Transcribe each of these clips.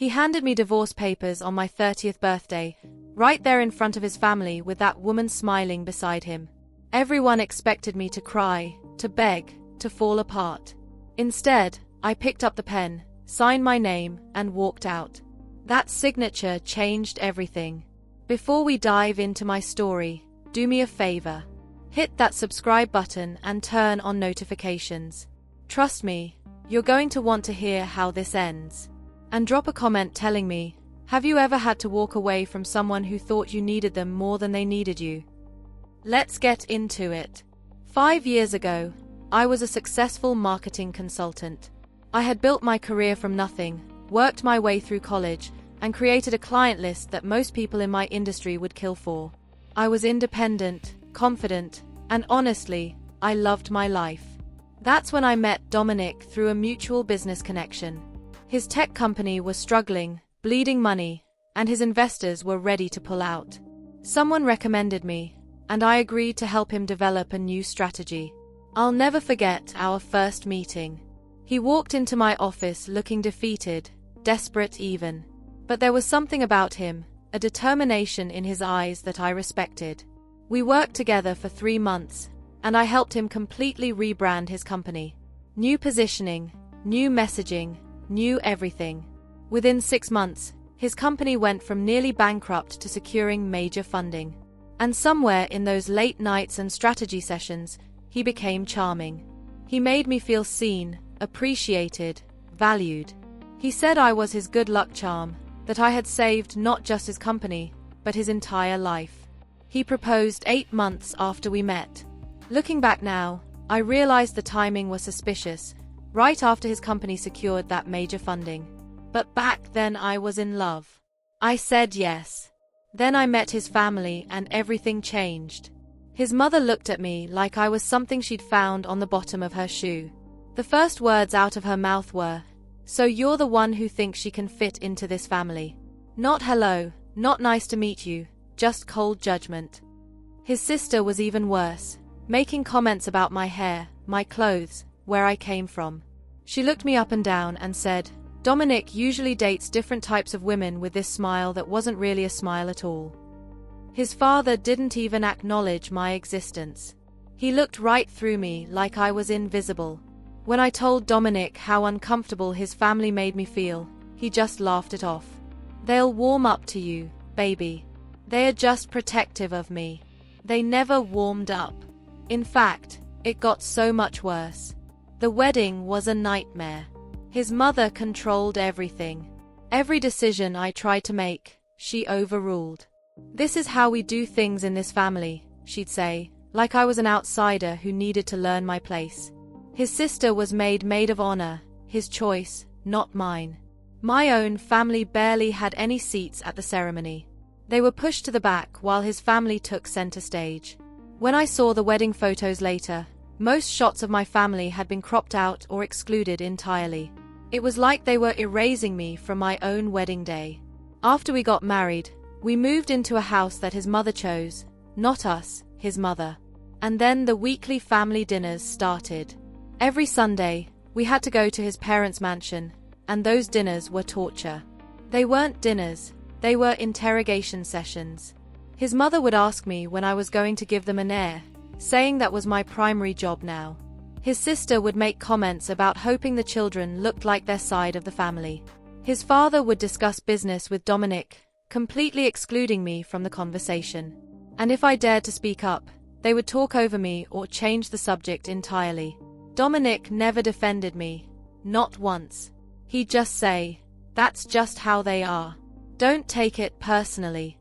He handed me divorce papers on my 30th birthday, right there in front of his family with that woman smiling beside him. Everyone expected me to cry, to beg, to fall apart. Instead, I picked up the pen, signed my name, and walked out. That signature changed everything. Before we dive into my story, do me a favor. Hit that subscribe button and turn on notifications. Trust me, you're going to want to hear how this ends. And drop a comment telling me, have you ever had to walk away from someone who thought you needed them more than they needed you? Let's get into it. 5 years ago, I was a successful marketing consultant. I had built my career from nothing, worked my way through college, and created a client list that most people in my industry would kill for. I was independent, confident, and honestly, I loved my life. That's when I met Dominic through a mutual business connection. His tech company was struggling, bleeding money, and his investors were ready to pull out. Someone recommended me, and I agreed to help him develop a new strategy. I'll never forget our first meeting. He walked into my office looking defeated, desperate even. But there was something about him, a determination in his eyes that I respected. We worked together for 3 months, and I helped him completely rebrand his company. New positioning, new messaging, new everything. Within 6 months, his company went from nearly bankrupt to securing major funding. And somewhere in those late nights and strategy sessions, he became charming. He made me feel seen, appreciated, valued. He said I was his good luck charm, that I had saved not just his company, but his entire life. He proposed 8 months after we met. Looking back now, I realized the timing was suspicious, right after his company secured that major funding. But back then I was in love. I said yes. Then I met his family and everything changed. His mother looked at me like I was something she'd found on the bottom of her shoe. The first words out of her mouth were, "So you're the one who thinks she can fit into this family?" Not hello, not nice to meet you, just cold judgment. His sister was even worse, making comments about my hair, my clothes, where I came from. She looked me up and down and said, "Dominic usually dates different types of women with this smile that wasn't really a smile at all." His father didn't even acknowledge my existence. He looked right through me like I was invisible. When I told Dominic how uncomfortable his family made me feel, he just laughed it off. "They'll warm up to you, baby. They are just protective of me." They never warmed up. In fact, it got so much worse. The wedding was a nightmare. His mother controlled everything. Every decision I tried to make, she overruled. "This is how we do things in this family," she'd say, like I was an outsider who needed to learn my place. His sister was made maid of honor, his choice, not mine. My own family barely had any seats at the ceremony. They were pushed to the back while his family took center stage. When I saw the wedding photos later, most shots of my family had been cropped out or excluded entirely. It was like they were erasing me from my own wedding day. After we got married, we moved into a house that his mother chose, not us, his mother. And then the weekly family dinners started. Every Sunday, we had to go to his parents' mansion, and those dinners were torture. They weren't dinners, they were interrogation sessions. His mother would ask me when I was going to give them an heir, saying that was my primary job now. His sister would make comments about hoping the children looked like their side of the family. His father would discuss business with Dominic, completely excluding me from the conversation. And if I dared to speak up, they would talk over me or change the subject entirely. Dominic never defended me. Not once. He'd just say, "That's just how they are. Don't take it personally."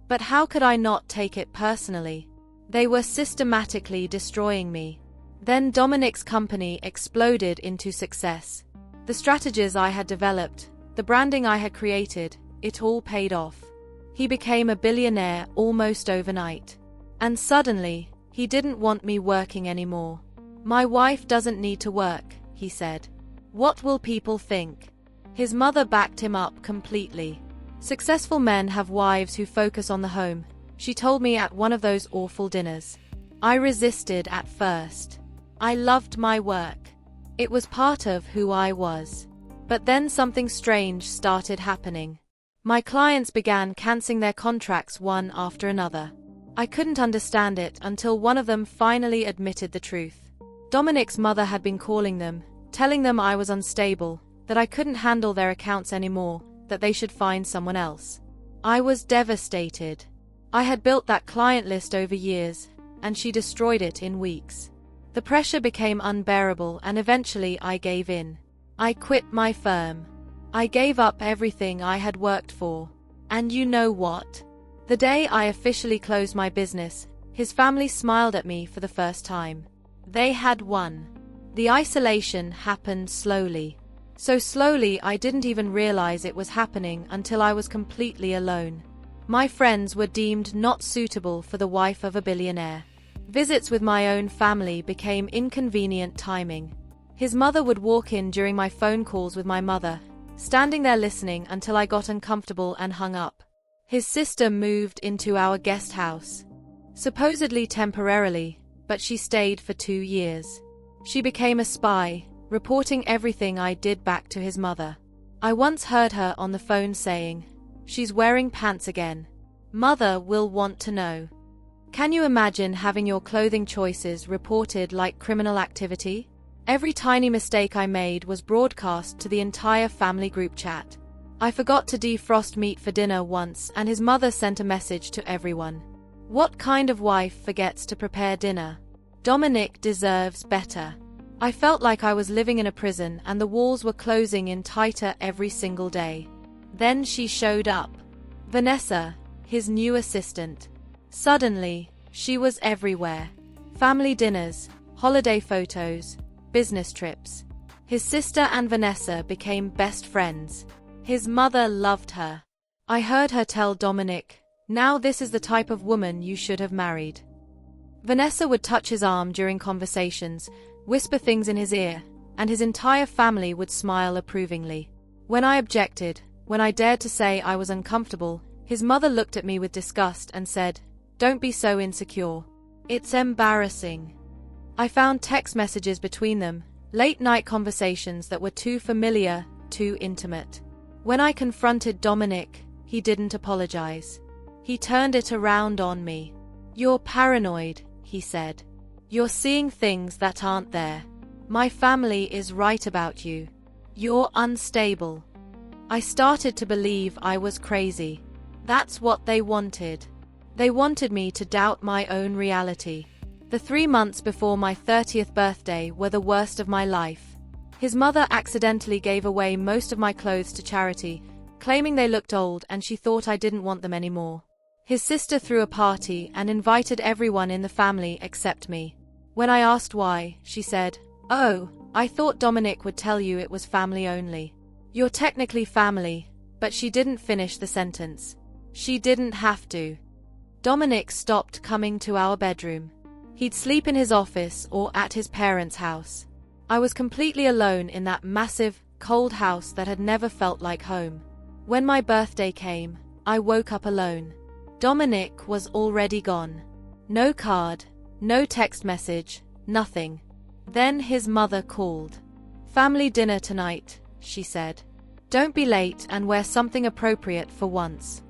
But how could I not take it personally? They were systematically destroying me. Then Dominic's company exploded into success. The strategies I had developed, the branding I had created, it all paid off. He became a billionaire almost overnight. And suddenly, he didn't want me working anymore. "My wife doesn't need to work," he said. "What will people think?" His mother backed him up completely. "Successful men have wives who focus on the home," she told me at one of those awful dinners. I resisted at first. I loved my work. It was part of who I was. But then something strange started happening. My clients began canceling their contracts one after another. I couldn't understand it until one of them finally admitted the truth. Dominic's mother had been calling them, telling them I was unstable, that I couldn't handle their accounts anymore, that they should find someone else. I was devastated. I had built that client list over years, and she destroyed it in weeks. The pressure became unbearable and eventually I gave in. I quit my firm. I gave up everything I had worked for. And you know what? The day I officially closed my business, his family smiled at me for the first time. They had won. The isolation happened slowly. So slowly I didn't even realize it was happening until I was completely alone. My friends were deemed not suitable for the wife of a billionaire. Visits with my own family became inconvenient timing. His mother would walk in during my phone calls with my mother, standing there listening until I got uncomfortable and hung up. His sister moved into our guest house. Supposedly temporarily, but she stayed for 2 years. She became a spy, reporting everything I did back to his mother. I once heard her on the phone saying, "She's wearing pants again. Mother will want to know." Can you imagine having your clothing choices reported like criminal activity? Every tiny mistake I made was broadcast to the entire family group chat. I forgot to defrost meat for dinner once and his mother sent a message to everyone. What kind of wife forgets to prepare dinner? Dominic deserves better. I felt like I was living in a prison and the walls were closing in tighter every single day. Then she showed up. Vanessa, his new assistant. Suddenly, she was everywhere. Family dinners, holiday photos, business trips. His sister and Vanessa became best friends. His mother loved her. I heard her tell Dominic, "Now this is the type of woman you should have married." Vanessa would touch his arm during conversations, whisper things in his ear, and his entire family would smile approvingly. When I objected, when I dared to say I was uncomfortable, his mother looked at me with disgust and said, "Don't be so insecure. It's embarrassing." I found text messages between them, late-night conversations that were too familiar, too intimate. When I confronted Dominic, he didn't apologize. He turned it around on me. "You're paranoid," he said. "You're seeing things that aren't there. My family is right about you. You're unstable." I started to believe I was crazy. That's what they wanted. They wanted me to doubt my own reality. The 3 months before my 30th birthday were the worst of my life. His mother accidentally gave away most of my clothes to charity, claiming they looked old and she thought I didn't want them anymore. His sister threw a party and invited everyone in the family except me. When I asked why, she said, "Oh, I thought Dominic would tell you it was family only. You're technically family," but she didn't finish the sentence. She didn't have to. Dominic stopped coming to our bedroom. He'd sleep in his office or at his parents' house. I was completely alone in that massive, cold house that had never felt like home. When my birthday came, I woke up alone. Dominic was already gone. No card, no text message, nothing. Then his mother called. "Family dinner tonight," she said. "Don't be late and wear something appropriate for once."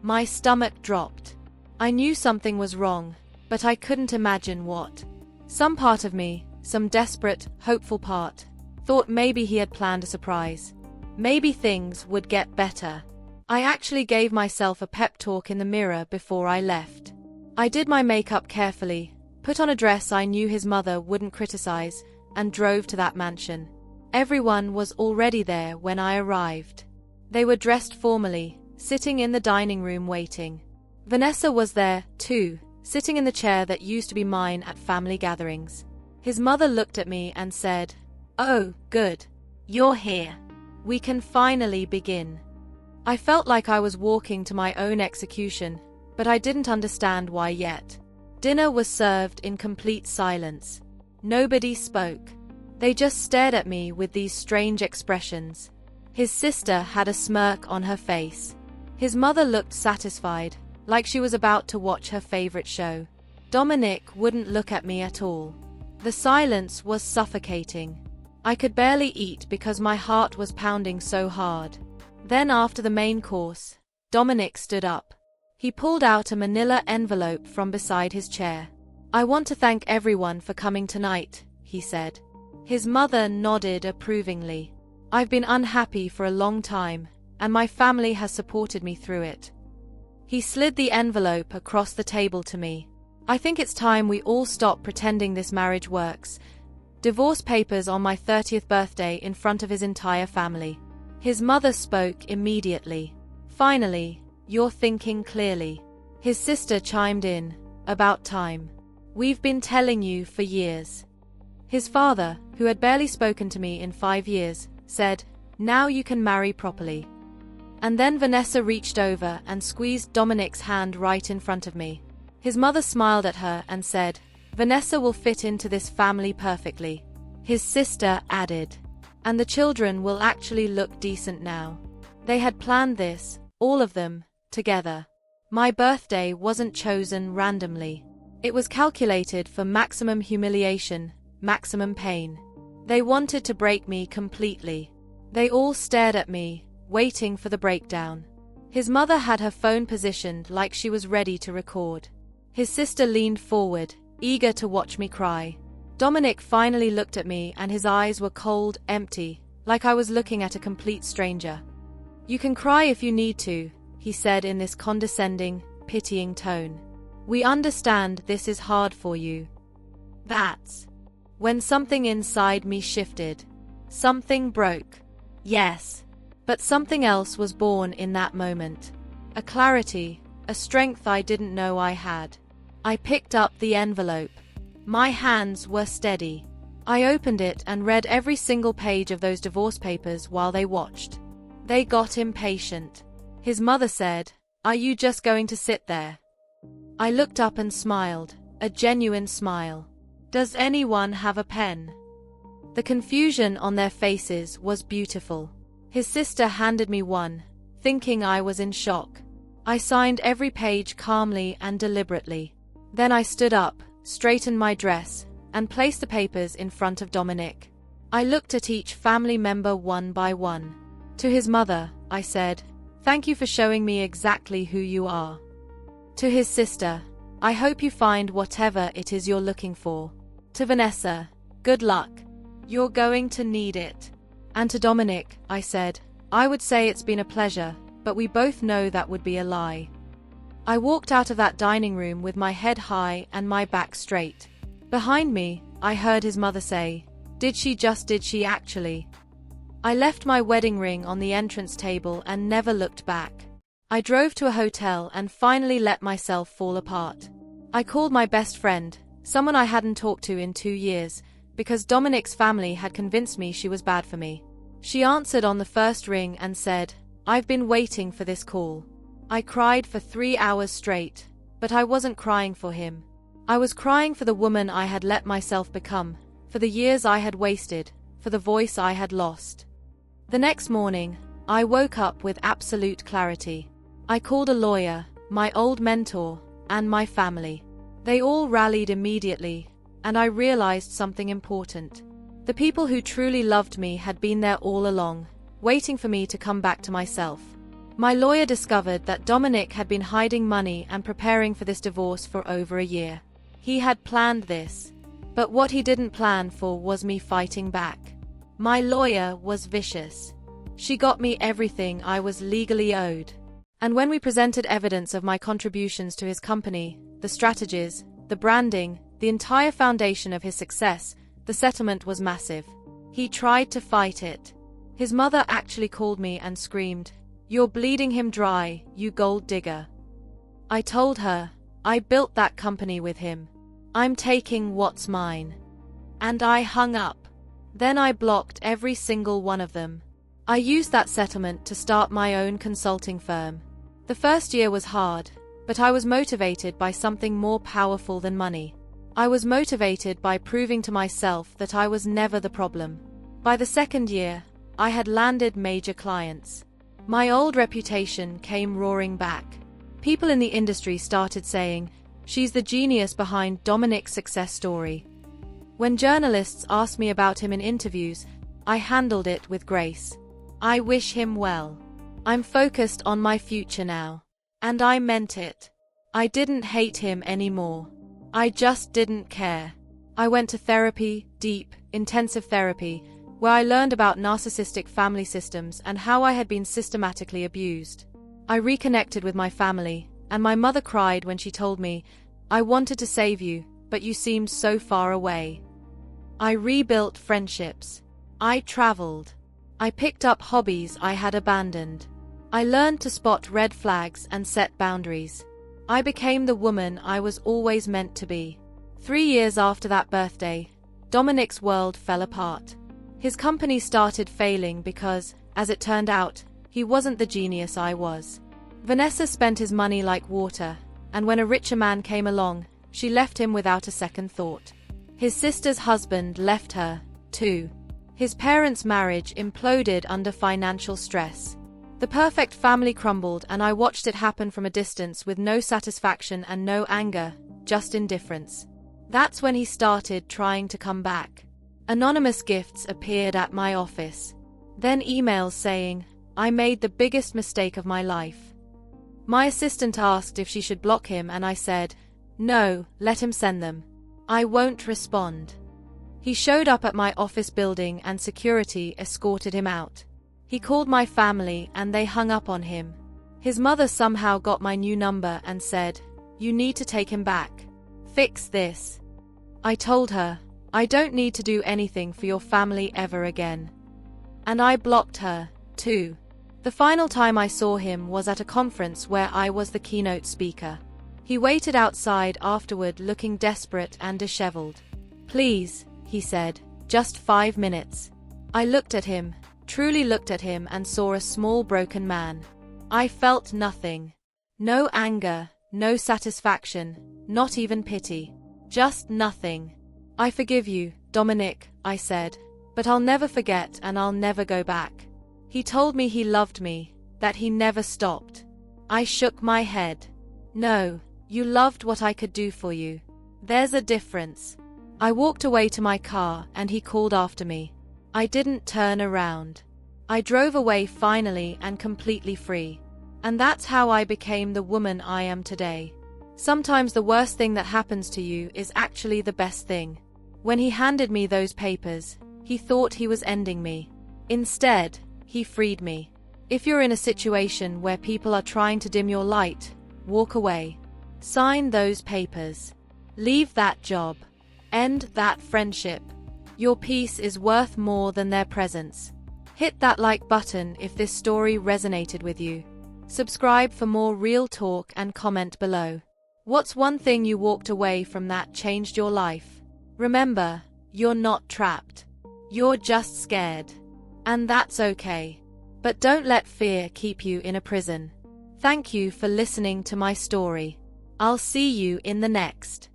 My stomach dropped. I knew something was wrong, but I couldn't imagine what. Some part of me, some desperate, hopeful part, thought maybe he had planned a surprise. Maybe things would get better. I actually gave myself a pep talk in the mirror before I left. I did my makeup carefully, put on a dress I knew his mother wouldn't criticize, and drove to that mansion. Everyone was already there when I arrived. They were dressed formally, sitting in the dining room waiting. Vanessa was there, too, sitting in the chair that used to be mine at family gatherings. His mother looked at me and said, "Oh, good. You're here. We can finally begin." I felt like I was walking to my own execution, but I didn't understand why yet. Dinner was served in complete silence. Nobody spoke. They just stared at me with these strange expressions. His sister had a smirk on her face. His mother looked satisfied, like she was about to watch her favorite show. Dominic wouldn't look at me at all. The silence was suffocating. I could barely eat because my heart was pounding so hard. Then after the main course, Dominic stood up. He pulled out a manila envelope from beside his chair. "I want to thank everyone for coming tonight," he said. His mother nodded approvingly. "I've been unhappy for a long time, and my family has supported me through it." He slid the envelope across the table to me. "I think it's time we all stop pretending this marriage works." Divorce papers on my 30th birthday in front of his entire family. His mother spoke immediately. "Finally, you're thinking clearly." His sister chimed in. "About time. We've been telling you for years." His father, who had barely spoken to me in 5 years, said, "Now you can marry properly." And then Vanessa reached over and squeezed Dominic's hand right in front of me. His mother smiled at her and said, "Vanessa will fit into this family perfectly." His sister added, "And the children will actually look decent now." They had planned this, all of them, together. My birthday wasn't chosen randomly. It was calculated for maximum humiliation, maximum pain. They wanted to break me completely. They all stared at me, waiting for the breakdown. His mother had her phone positioned like she was ready to record. His sister leaned forward, eager to watch me cry. Dominic finally looked at me and his eyes were cold, empty, like I was looking at a complete stranger. "You can cry if you need to," he said in this condescending, pitying tone. "We understand this is hard for you." That's when something inside me shifted. Something broke. Yes. But something else was born in that moment. A clarity, a strength I didn't know I had. I picked up the envelope. My hands were steady. I opened it and read every single page of those divorce papers while they watched. They got impatient. His mother said, "Are you just going to sit there?" I looked up and smiled, a genuine smile. "Does anyone have a pen?" The confusion on their faces was beautiful. His sister handed me one, thinking I was in shock. I signed every page calmly and deliberately. Then I stood up, straightened my dress, and placed the papers in front of Dominic. I looked at each family member one by one. To his mother, I said, "Thank you for showing me exactly who you are." To his sister, "I hope you find whatever it is you're looking for." To Vanessa, "Good luck. You're going to need it." And to Dominic, I said, "I would say it's been a pleasure, but we both know that would be a lie." I walked out of that dining room with my head high and my back straight. Behind me, I heard his mother say, did she actually?" I left my wedding ring on the entrance table and never looked back. I drove to a hotel and finally let myself fall apart. I called my best friend, someone I hadn't talked to in 2 years, because Dominic's family had convinced me she was bad for me. She answered on the first ring and said, "I've been waiting for this call." I cried for 3 hours straight, but I wasn't crying for him. I was crying for the woman I had let myself become, for the years I had wasted, for the voice I had lost. The next morning, I woke up with absolute clarity. I called a lawyer, my old mentor, and my family. They all rallied immediately, and I realized something important. The people who truly loved me had been there all along, waiting for me to come back to myself. My lawyer discovered that Dominic had been hiding money and preparing for this divorce for over a year. He had planned this. But what he didn't plan for was me fighting back. My lawyer was vicious. She got me everything I was legally owed. And when we presented evidence of my contributions to his company, the strategies, the branding, the entire foundation of his success, the settlement was massive. He tried to fight it. His mother actually called me and screamed, "You're bleeding him dry, you gold digger." I told her, "I built that company with him. I'm taking what's mine." And I hung up. Then I blocked every single one of them. I used that settlement to start my own consulting firm. The first year was hard, but I was motivated by something more powerful than money. I was motivated by proving to myself that I was never the problem. By the second year, I had landed major clients. My old reputation came roaring back. People in the industry started saying, "She's the genius behind Dominic's success story." When journalists asked me about him in interviews, I handled it with grace. I wish him well. I'm focused on my future now. And I meant it. I didn't hate him anymore. I just didn't care. I went to therapy, deep, intensive therapy, where I learned about narcissistic family systems and how I had been systematically abused. I reconnected with my family, and my mother cried when she told me, "I wanted to save you, but you seemed so far away." I rebuilt friendships. I traveled. I picked up hobbies I had abandoned. I learned to spot red flags and set boundaries. I became the woman I was always meant to be. 3 years after that birthday, Dominic's world fell apart. His company started failing because, as it turned out, he wasn't the genius I was. Vanessa spent his money like water, and when a richer man came along, she left him without a second thought. His sister's husband left her, too. His parents' marriage imploded under financial stress. The perfect family crumbled, and I watched it happen from a distance with no satisfaction and no anger, just indifference. That's when he started trying to come back. Anonymous gifts appeared at my office. Then emails saying, "I made the biggest mistake of my life." My assistant asked if she should block him, and I said, "No, let him send them. I won't respond." He showed up at my office building and security escorted him out. He called my family and they hung up on him. His mother somehow got my new number and said, "You need to take him back. Fix this." I told her, "I don't need to do anything for your family ever again." And I blocked her, too. The final time I saw him was at a conference where I was the keynote speaker. He waited outside afterward looking desperate and disheveled. "Please," he said, "just 5 minutes." I looked at him, truly looked at him, and saw a small broken man. I felt nothing. No anger, no satisfaction, not even pity. Just nothing. "I forgive you, Dominic," I said, "but I'll never forget and I'll never go back." He told me he loved me, that he never stopped. I shook my head. "No, you loved what I could do for you. There's a difference." I walked away to my car and he called after me. I didn't turn around. I drove away finally and completely free. And that's how I became the woman I am today. Sometimes the worst thing that happens to you is actually the best thing. When he handed me those papers, he thought he was ending me. Instead, he freed me. If you're in a situation where people are trying to dim your light, walk away. Sign those papers. Leave that job. End that friendship. Your peace is worth more than their presence. Hit that like button if this story resonated with you. Subscribe for more real talk and comment below. What's one thing you walked away from that changed your life? Remember, you're not trapped. You're just scared. And that's okay. But don't let fear keep you in a prison. Thank you for listening to my story. I'll see you in the next.